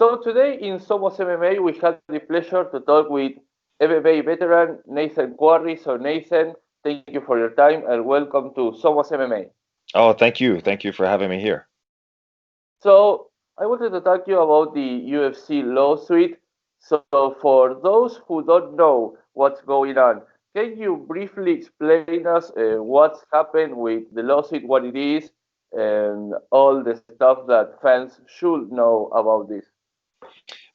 So today in Somos MMA, we had the pleasure to talk with MMA veteran Nathan Quarry. So Nathan, thank you for your time and welcome to Somos MMA. Oh, thank you. Thank you for having me here. So I wanted to talk to you about the UFC lawsuit. So for those who don't know what's going on, can you briefly explain us what's happened with the lawsuit, what it is, and all the stuff that fans should know about this?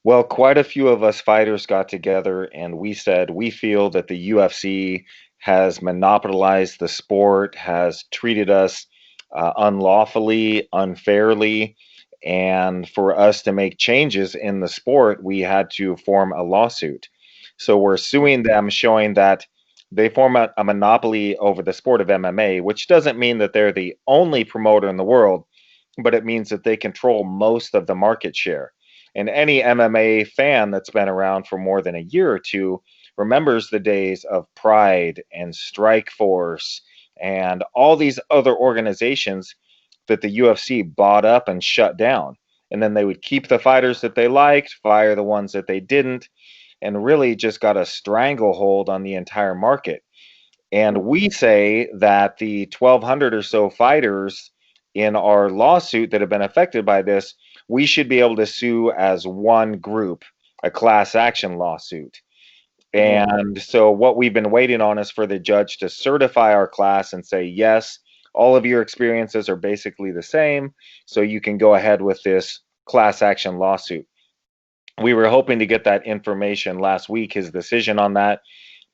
Well, quite a few of us fighters got together and we said we feel that the UFC has monopolized the sport, has treated us unlawfully, unfairly, and for us to make changes in the sport, we had to form a lawsuit. So we're suing them, showing that they form a monopoly over the sport of MMA, which doesn't mean that they're the only promoter in the world, but it means that they control most of the market share. And any MMA fan that's been around for more than a year or two remembers the days of Pride and Strike Force and all these other organizations that the UFC bought up and shut down. And then they would keep the fighters that they liked, fire the ones that they didn't, and really just got a stranglehold on the entire market. And we say that the 1,200 or so fighters in our lawsuit that have been affected by this, we should be able to sue as one group, a class action lawsuit. And so what we've been waiting on is for the judge to certify our class and say, yes, all of your experiences are basically the same, so you can go ahead with this class action lawsuit. We were hoping to get that information last week, his decision on that,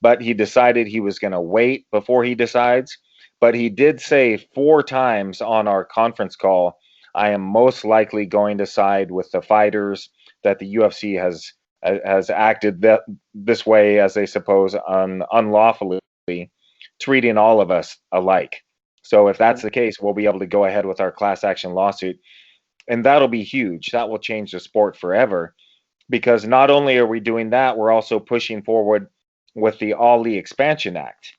but he decided he was going to wait before he decides. But he did say 4 times on our conference call, I am most likely going to side with the fighters, that the UFC has acted this way, as they suppose, unlawfully, treating all of us alike. So if that's the case, we'll be able to go ahead with our class action lawsuit. And that'll be huge. That will change the sport forever. Because not only are we doing that, we're also pushing forward with the Ali Expansion Act.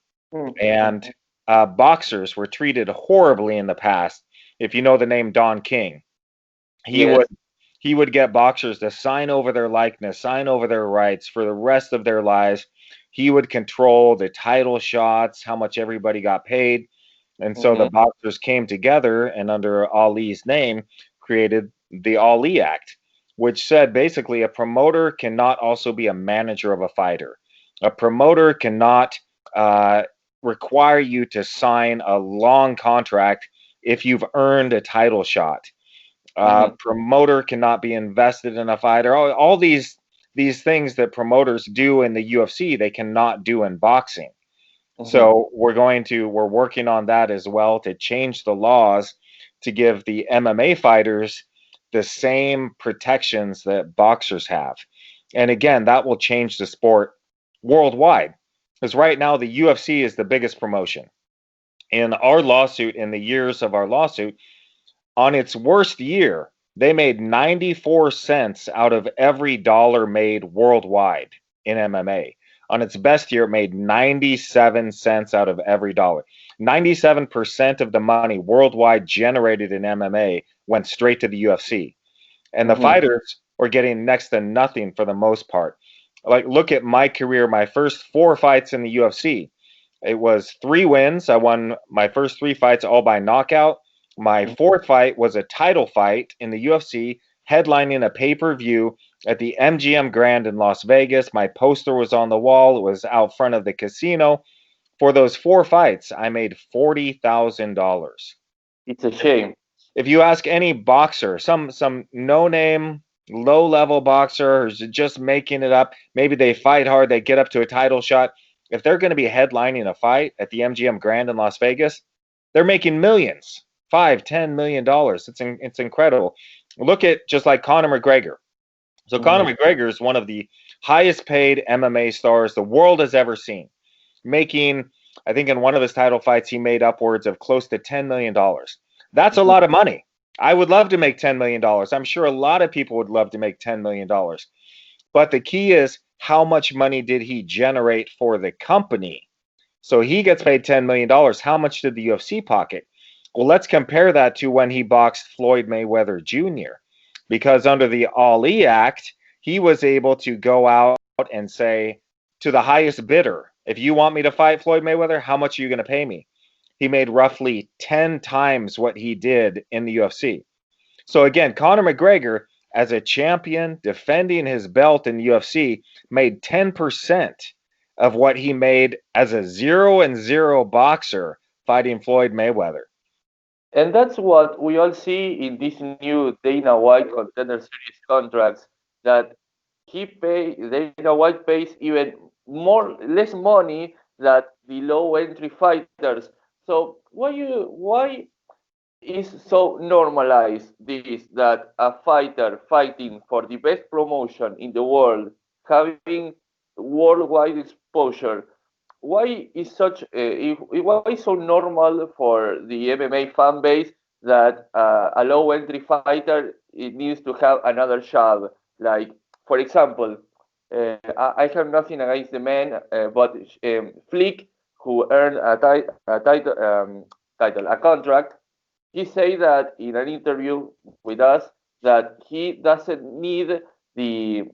And boxers were treated horribly in the past. If you know the name Don King, he Yes. would get boxers to sign over their likeness, sign over their rights for the rest of their lives. He would control the title shots, how much everybody got paid. And so the boxers came together and under Ali's name created the Ali Act, which said basically a promoter cannot also be a manager of a fighter. A promoter cannot require you to sign a long contract if you've earned a title shot. Promoter cannot be invested in a fighter. All these things that promoters do in the UFC, they cannot do in boxing. So we're working on that as well to change the laws to give the MMA fighters the same protections that boxers have. And again, that will change the sport worldwide. Because right now the UFC is the biggest promotion. In our lawsuit, in the years of our lawsuit, on its worst year, they made 94 cents out of every dollar made worldwide in MMA. On its best year, it made 97 cents out of every dollar. 97% of the money worldwide generated in MMA went straight to the UFC. And the fighters were getting next to nothing for the most part. Like, look at my career, my first 4 fights in the UFC. It was 3 wins. I won my first 3 fights all by knockout. My 4th fight was a title fight in the UFC, headlining a pay-per-view at the MGM Grand in Las Vegas. My poster was on the wall. It was out front of the casino. For those 4 fights, I made $40,000. It's a shame. If you ask any boxer, some no-name, low-level boxer who's just making it up, maybe they fight hard, they get up to a title shot. If they're going to be headlining a fight at the MGM Grand in Las Vegas, they're making millions, $5-10 million. It's incredible. Look at just like Conor McGregor. So Conor McGregor is one of the highest paid MMA stars the world has ever seen, making, I think in one of his title fights, he made upwards of close to $10 million. That's a lot of money. I would love to make $10 million. I'm sure a lot of people would love to make $10 million. But the key is, how much money did he generate for the company? So he gets paid $10 million. How much did the UFC pocket? Well, let's compare that to when he boxed Floyd Mayweather Jr. because under the Ali Act, he was able to go out and say to the highest bidder, if you want me to fight Floyd Mayweather, how much are you going to pay me? He made roughly 10 times what he did in the UFC. So again, Conor McGregor, as a champion defending his belt in the UFC, made 10% of what he made as a 0-0 boxer fighting Floyd Mayweather. And that's what we all see in this new Dana White Contender Series contracts, that Dana White pays even less money than the low entry fighters. So why is so normalized this, that a fighter fighting for the best promotion in the world, having worldwide exposure, why is why is so normal for the MMA fan base that a low entry fighter, it needs to have another job? Like, for example, I have nothing against the man, but Flick, who earned a contract, he said that in an interview with us that he doesn't need the,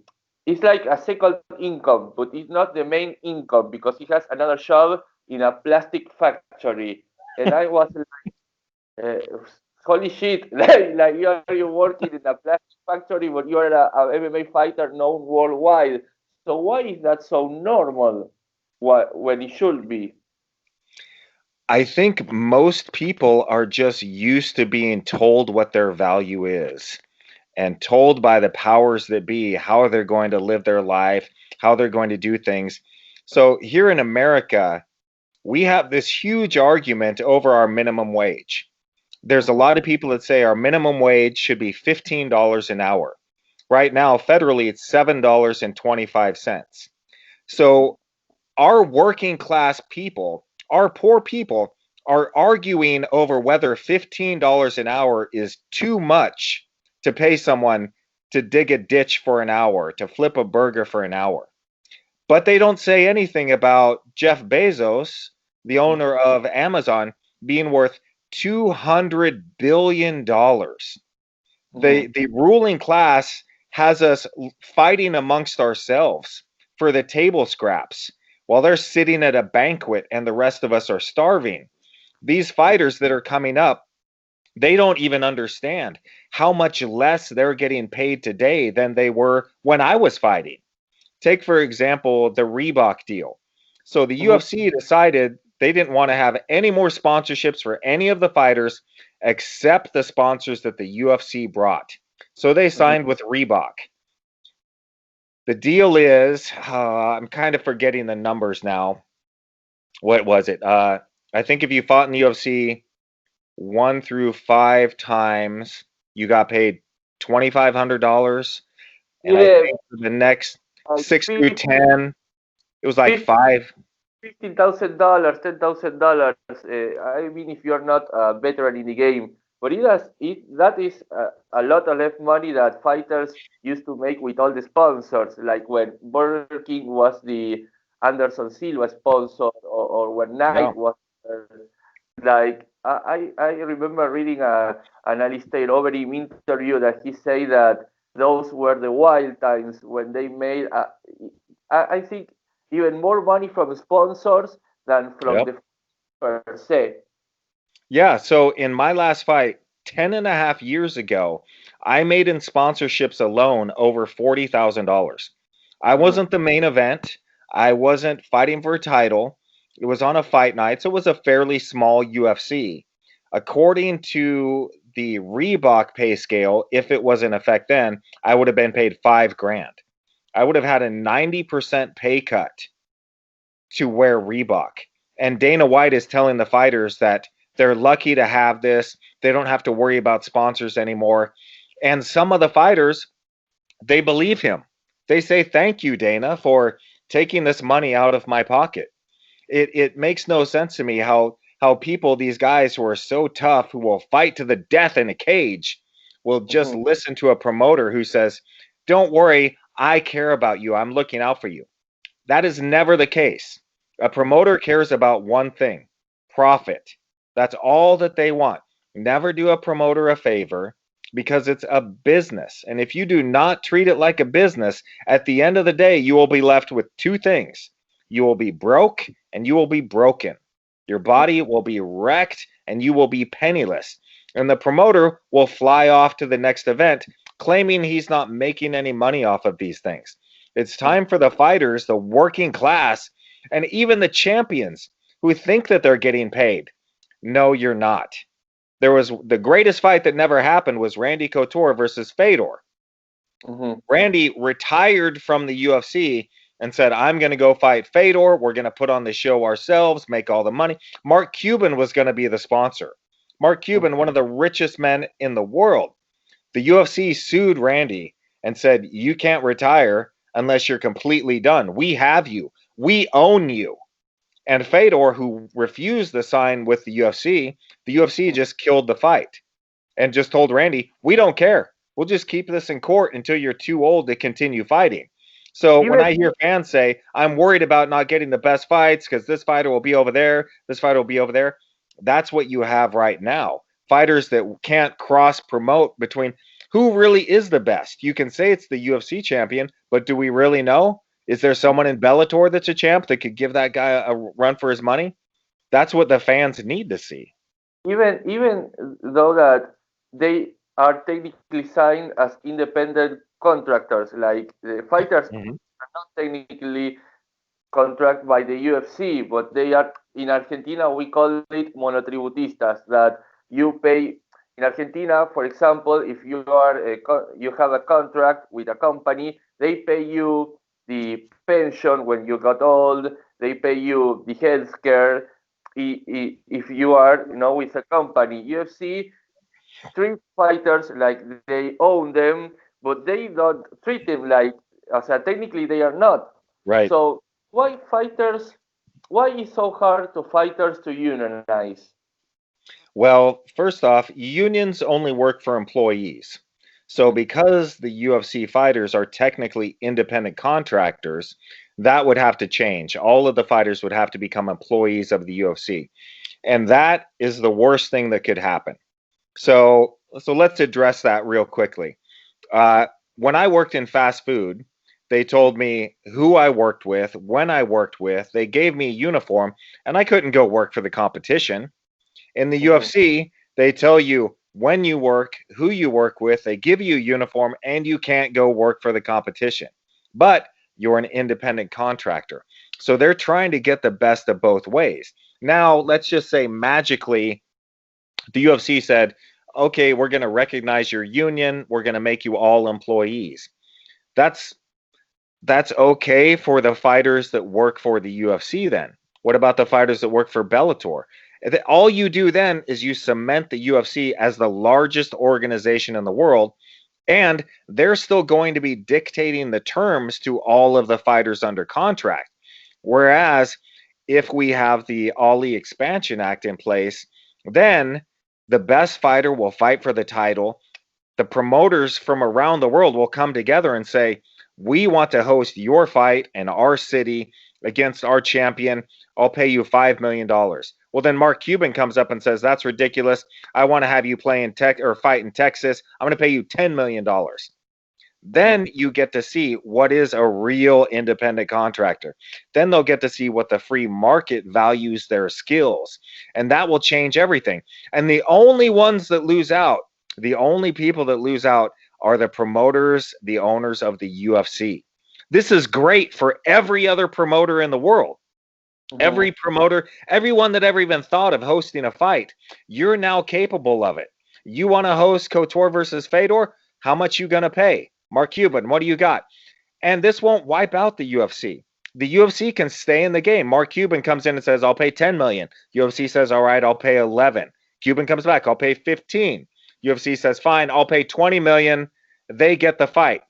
it's like a second income, but it's not the main income because he has another job in a plastic factory. And I was like, holy shit, like you're working in a plastic factory, but you're a MMA fighter known worldwide. So why is that so normal when it should be? I think most people are just used to being told what their value is and told by the powers that be how they're going to live their life, how they're going to do things. So here in America, we have this huge argument over our minimum wage. There's a lot of people that say our minimum wage should be $15 an hour. Right now, federally, it's $7.25. So our working class people, our poor people, are arguing over whether $15 an hour is too much to pay someone to dig a ditch for an hour, to flip a burger for an hour. But they don't say anything about Jeff Bezos, the owner of Amazon, being worth $200 billion. The ruling class has us fighting amongst ourselves for the table scraps while they're sitting at a banquet and the rest of us are starving. These fighters that are coming up, they don't even understand how much less they're getting paid today than they were when I was fighting. Take, for example, the Reebok deal. So the UFC decided they didn't want to have any more sponsorships for any of the fighters except the sponsors that the UFC brought. So they signed with Reebok. The deal is, I'm kind of forgetting the numbers now. What was it? I think if you fought in the UFC 1 through 5 times, you got paid $2,500. And I Yeah, think for the next like 6 through 10, it was like five. $15,000, $10,000. I mean, if you're not a veteran in the game, but that is a lot of less money that fighters used to make with all the sponsors, like when Burger King was the Anderson Silva sponsor, or when Yeah. Nike was. Like I remember reading an Alistair Overeem interview that he said that those were the wild times when they made I think even more money from sponsors than from Yep. the per se. Yeah. So in my last fight, 10 and a half years ago, I made in sponsorships alone over $40,000. I wasn't the main event. I wasn't fighting for a title. It was on a fight night, so it was a fairly small UFC. According to the Reebok pay scale, if it was in effect then, I would have been paid $5,000. I would have had a 90% pay cut to wear Reebok. And Dana White is telling the fighters that they're lucky to have this. They don't have to worry about sponsors anymore. And some of the fighters, they believe him. They say, "Thank you, Dana, for taking this money out of my pocket." It makes no sense to me how people, these guys who are so tough, who will fight to the death in a cage, will just listen to a promoter who says, "Don't worry, I care about you. I'm looking out for you." That is never the case. A promoter cares about one thing: profit. That's all that they want. Never do a promoter a favor. because it's a business. And if you do not treat it like a business, at the end of the day, you will be left with two things. You will be broke and you will be broken. Your body will be wrecked and you will be penniless. And the promoter will fly off to the next event claiming he's not making any money off of these things. It's time for the fighters, the working class, and even the champions who think that they're getting paid. No, you're not. There was the greatest fight that never happened was Randy Couture versus Fedor. Mm-hmm. Randy retired from the UFC and said, I'm going to go fight Fedor. We're going to put on the show ourselves, make all the money. Mark Cuban was going to be the sponsor. Mark Cuban, one of the richest men in the world. The UFC sued Randy and said, you can't retire unless you're completely done. We have you. We own you. And Fedor, who refused to sign with the UFC just killed the fight and just told Randy, we don't care. We'll just keep this in court until you're too old to continue fighting. So when I hear fans say, I'm worried about not getting the best fights because this fighter will be over there, this fighter will be over there, that's what you have right now. Fighters that can't cross promote between who really is the best. You can say it's the UFC champion, but do we really know? Is there someone in Bellator that's a champ that could give that guy a run for his money? That's what the fans need to see. Even though that they are technically signed as independent contractors, like the fighters are not technically contract by the UFC, but they are in Argentina. We call it monotributistas. That you pay in Argentina, for example, if you are you have a contract with a company, they pay you the pension when you got old. They pay you the health care if you are, with a company. UFC treat fighters like they own them, but they don't treat them like, technically they are not. Right. So why is so hard to fighters to unionize? Well, first off, unions only work for employees. So because the UFC fighters are technically independent contractors, that would have to change. All of the fighters would have to become employees of the UFC. And that is the worst thing that could happen. So let's address that real quickly. When I worked in fast food, they told me who I worked with, when I worked with, they gave me a uniform, and I couldn't go work for the competition. In the UFC, they tell you when you work, who you work with, they give you a uniform, and you can't go work for the competition. But you're an independent contractor. So they're trying to get the best of both ways. Now, let's just say magically, the UFC said, okay, we're going to recognize your union. We're going to make you all employees. That's okay for the fighters that work for the UFC then. What about the fighters that work for Bellator? All you do then is you cement the UFC as the largest organization in the world, and they're still going to be dictating the terms to all of the fighters under contract. Whereas if we have the Ali Expansion Act in place, then the best fighter will fight for the title. The promoters from around the world will come together and say, we want to host your fight in our city against our champion. I'll pay you $5 million. Well, then Mark Cuban comes up and says, that's ridiculous. I want to have you play in fight in Texas. I'm going to pay you $10 million. Then you get to see what is a real independent contractor. Then they'll get to see what the free market values their skills. And that will change everything. And the only ones that lose out, the only people that lose out are the promoters, the owners of the UFC. This is great for every other promoter in the world. Every promoter, everyone that ever even thought of hosting a fight, you're now capable of it. You want to host Couture versus Fedor? How much you going to pay? Mark Cuban, what do you got? And this won't wipe out the UFC. The UFC can stay in the game. Mark Cuban comes in and says, I'll pay 10 million. UFC says, all right, I'll pay 11. Cuban comes back, I'll pay 15. UFC says, fine, I'll pay 20 million. They get the fight.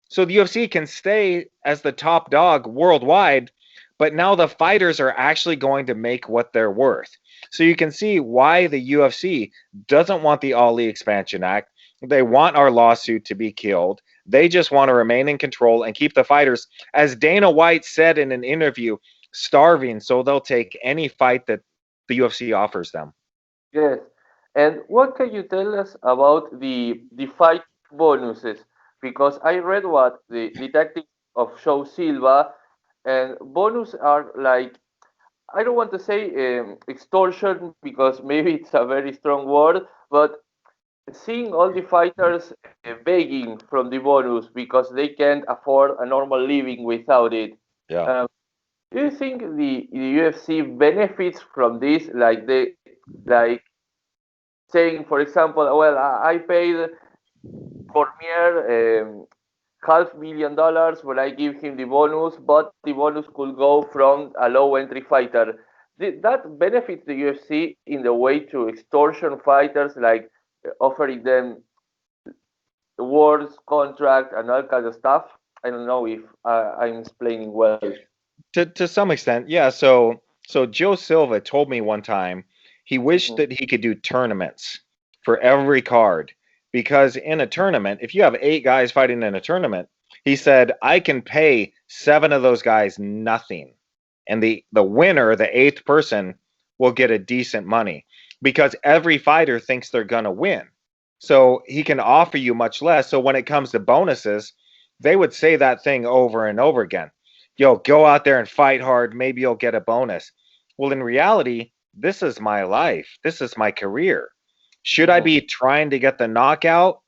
So the UFC can stay as the top dog worldwide, but now the fighters are actually going to make what they're worth. So you can see why the UFC doesn't want the Ali Expansion Act. They want our lawsuit to be killed. They just want to remain in control and keep the fighters, as Dana White said in an interview, starving, so they'll take any fight that the UFC offers them. Yes. And what can you tell us about the fight bonuses? Because I read what the tactics of Joe Silva, and bonus are like, I don't want to say extortion because maybe it's a very strong word, but seeing all the fighters begging from the bonus because they can't afford a normal living without it. Yeah. Um, do you think the UFC benefits from this? Like saying, for example, well, I paid Cormier $500,000 when I give him the bonus, but the bonus could go from a low entry fighter. That benefits the UFC in the way to extortion fighters, like offering them awards, contract, and all kind of stuff. I don't know if I'm explaining well. To some extent, yeah. So Joe Silva told me one time he wished Mhm. that he could do tournaments for every card, because in a tournament, if you have 8 guys fighting in a tournament, he said I can pay 7 of those guys nothing, and the winner, the eighth person, will get a decent money because every fighter thinks they're gonna win. So he can offer you much less. So when it comes to bonuses, they would say that thing over and over again. Yo, go out there and fight hard. Maybe you'll get a bonus. Well, in reality, this is my life. This is my career. Should I Mhm. be trying to get the knockout?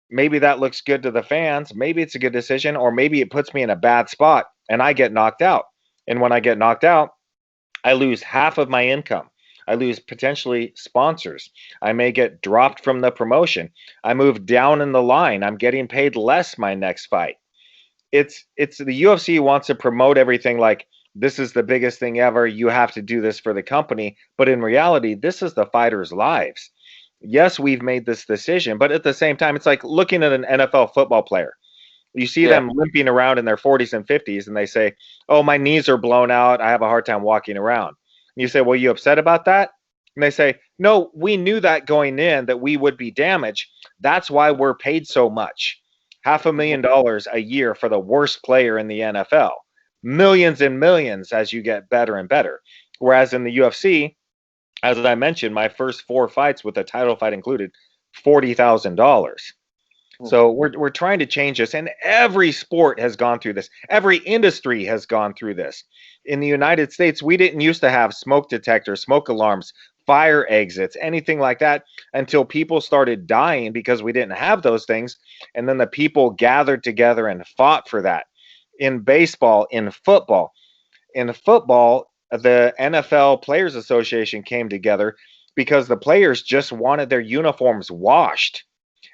Maybe that looks good to the fans. Maybe it's a good decision, or maybe it puts me in a bad spot and I get knocked out. And when I get knocked out, I lose half of my income. I lose potentially sponsors. I may get dropped from the promotion. I move down in the line. I'm getting paid less my next fight. It's the UFC wants to promote everything like this is the biggest thing ever. You have to do this for the company, but in reality, this is the fighters' lives. Yes, we've made this decision, but at the same time, it's like looking at an NFL football player. You see Yeah. them limping around in their 40s and 50s, and they say, "Oh, my knees are blown out. I have a hard time walking around." And you say, "Well, you upset about that?" And they say, "No, we knew that going in that we would be damaged. That's why we're paid so much. Half a Mhm. million dollars a year for the worst player in the NFL. Millions and millions as you get better and better." Whereas in the UFC, as I mentioned, my first 4 fights with a title fight included, $40,000. So we're trying to change this, and every sport has gone through this. Every industry has gone through this. In the United States, we didn't used to have smoke detectors, smoke alarms, fire exits, anything like that until people started dying because we didn't have those things, and then the people gathered together and fought for that. In baseball, in football, the NFL Players Association came together because the players just wanted their uniforms washed,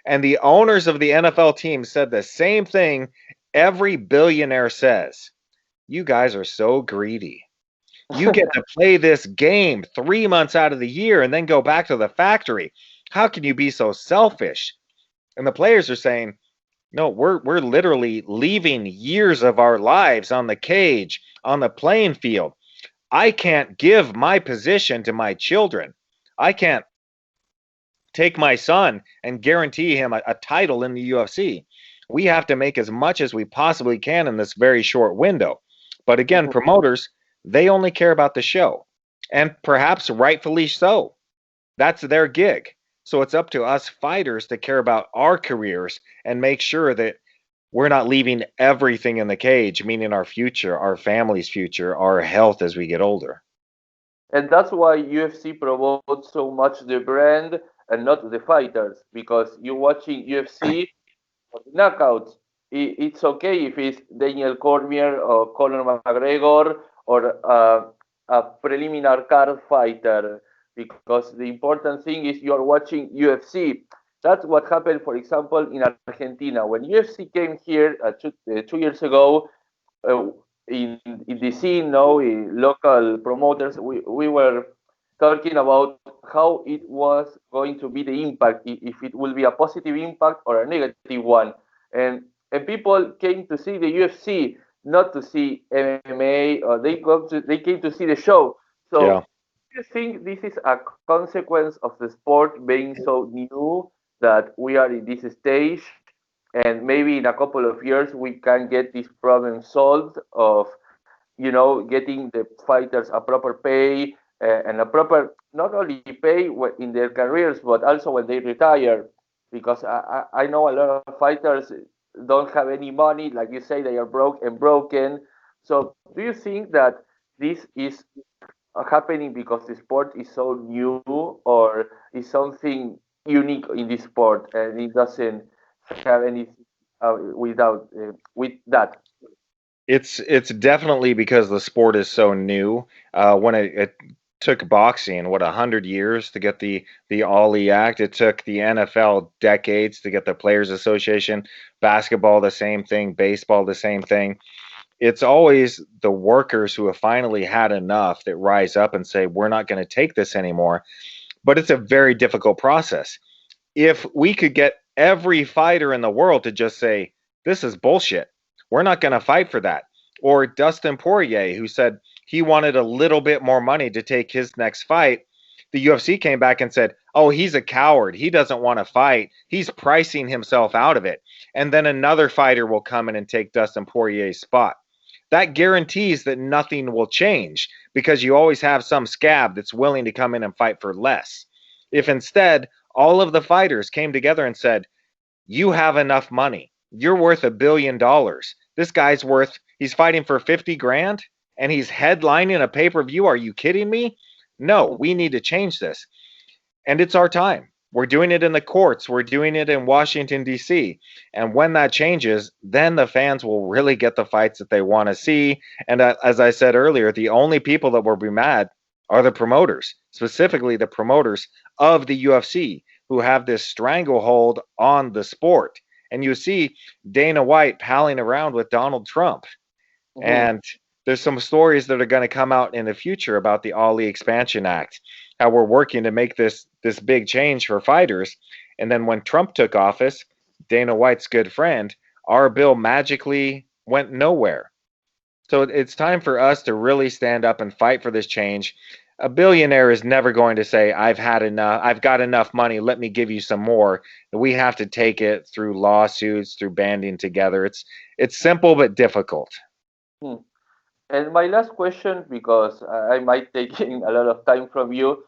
and the owners of the NFL team said the same thing every billionaire says. You guys are so greedy. You get to play this game 3 months out of the year and then go back to the factory. How can you be so selfish? And the players are saying, no, we're literally leaving years of our lives on the cage, on the playing field. I can't give my position to my children. I can't take my son and guarantee him a title in the UFC. We have to make as much as we possibly can in this very short window. But again, Mhm. promoters, they only care about the show, and perhaps rightfully so. That's their gig. So it's up to us fighters to care about our careers and make sure that we're not leaving everything in the cage, meaning our future, our family's future, our health as we get older. And that's why UFC promotes so much the brand and not the fighters. Because you're watching UFC for the knockouts. It's okay if it's Daniel Cormier or Conor McGregor or a preliminary card fighter. Because the important thing is you're watching UFC. That's what happened, for example, in Argentina. When UFC came here 2 years ago, uh, in the scene, no, in local promoters, we were talking about how it was going to be the impact, if it will be a positive impact or a negative one. And and people came to see the UFC, not to see MMA, or they came to see the show. Yeah. So do you think this is a consequence of the sport being so new that we are in this stage, and maybe in a couple of years we can get this problem solved of getting the fighters a proper pay, and a proper not only pay in their careers but also when they retire, because I know a lot of fighters don't have any money, like you say, they are broke and broken. So do you think that this is happening because the sport is so new, or is something unique in this sport and it doesn't have any with that? It's definitely because the sport is so new. When it took boxing, what, 100 years to get the Ali Act. It took the NFL decades to get the Players Association. Basketball, the same thing. Baseball, the same thing. It's always the workers who have finally had enough that rise up and say, we're not going to take this anymore. But it's a very difficult process. If we could get every fighter in the world to just say, this is bullshit, we're not going to fight for that. Or Dustin Poirier, who said he wanted a little bit more money to take his next fight. The UFC came back and said, oh, he's a coward. He doesn't want to fight. He's pricing himself out of it. And then another fighter will come in and take Dustin Poirier's spot. That guarantees that nothing will change, because you always have some scab that's willing to come in and fight for less. If instead all of the fighters came together and said, you have enough money, you're worth $1 billion. This guy's he's fighting for 50 grand and he's headlining a pay-per-view. Are you kidding me? No, we need to change this. And it's our time. We're doing it in the courts. We're doing it in Washington, D.C. And when that changes, then the fans will really get the fights that they want to see. And as I said earlier, the only people that will be mad are the promoters, specifically the promoters of the UFC, who have this stranglehold on the sport. And you see Dana White palling around with Donald Trump. Mm-hmm. And there's some stories that are going to come out in the future about the Ali Expansion Act, how we're working to make this big change for fighters. And then when Trump took office, Dana White's good friend, our bill magically went nowhere. So it's time for us to really stand up and fight for this change. A billionaire is never going to say, I've had enough, I've got enough money, let me give you some more. We have to take it through lawsuits, through banding together. It's simple but difficult. And my last question, because I might take in a lot of time from you,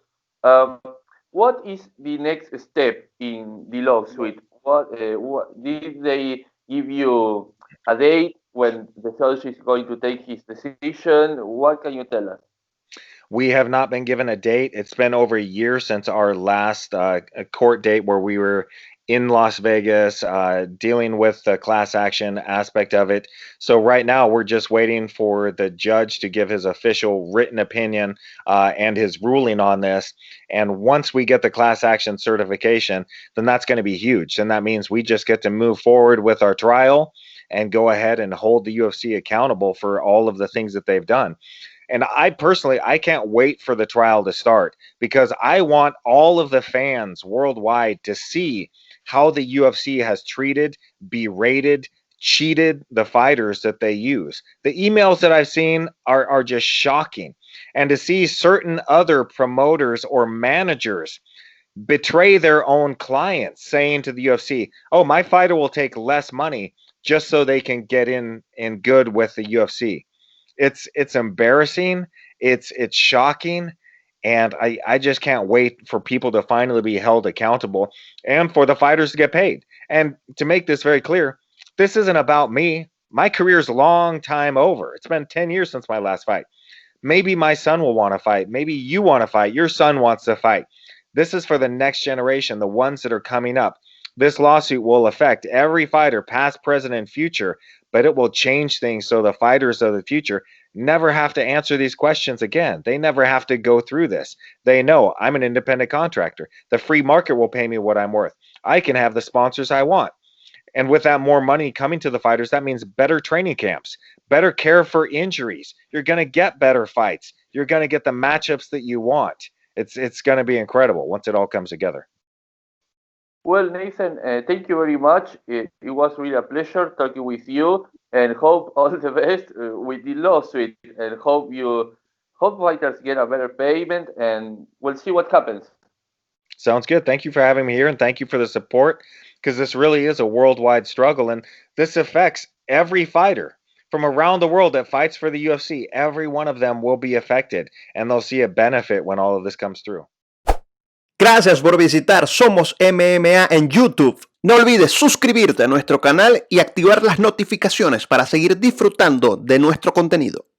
what is the next step in the lawsuit? What did they give you a date when the judge is going to take his decision? What can you tell us? We have not been given a date. It's been over a year since our last court date, where we were in Las Vegas dealing with the class action aspect of it. So right now we're just waiting for the judge to give his official written opinion and his ruling on this. And once we get the class action certification, then that's going to be huge. And that means we just get to move forward with our trial and go ahead and hold the UFC accountable for all of the things that they've done. And I can't wait for the trial to start, because I want all of the fans worldwide to see how the UFC has treated, berated, cheated the fighters that they use. The emails that I've seen are just shocking. And to see certain other promoters or managers betray their own clients, saying to the UFC, oh, my fighter will take less money just so they can get in good with the UFC. It's embarrassing. It's shocking. And I just can't wait for people to finally be held accountable and for the fighters to get paid. And to make this very clear, this isn't about me. My career's a long time over. It's been 10 years since my last fight. Maybe my son will want to fight. Maybe you want to fight. Your son wants to fight. This is for the next generation, the ones that are coming up. This lawsuit will affect every fighter, past, present, and future, but it will change things so the fighters of the future never have to answer these questions again. They never have to go through this. They know I'm an independent contractor. The free market will pay me what I'm worth. I can have the sponsors I want. And with that more money coming to the fighters, that means better training camps, better care for injuries. You're going to get better fights. You're going to get the matchups that you want. It's going to be incredible once it all comes together. Well, Nathan, thank you very much. It was really a pleasure talking with you, and hope all the best with the lawsuit, and hope fighters get a better payment, and we'll see what happens. Sounds good. Thank you for having me here, and thank you for the support, because this really is a worldwide struggle, and this affects every fighter, from around the world that fights for the UFC. Every one of them will be affected, and they'll see a benefit when all of this comes through. Gracias por visitar Somos MMA en YouTube. No olvides suscribirte a nuestro canal y activar las notificaciones para seguir disfrutando de nuestro contenido.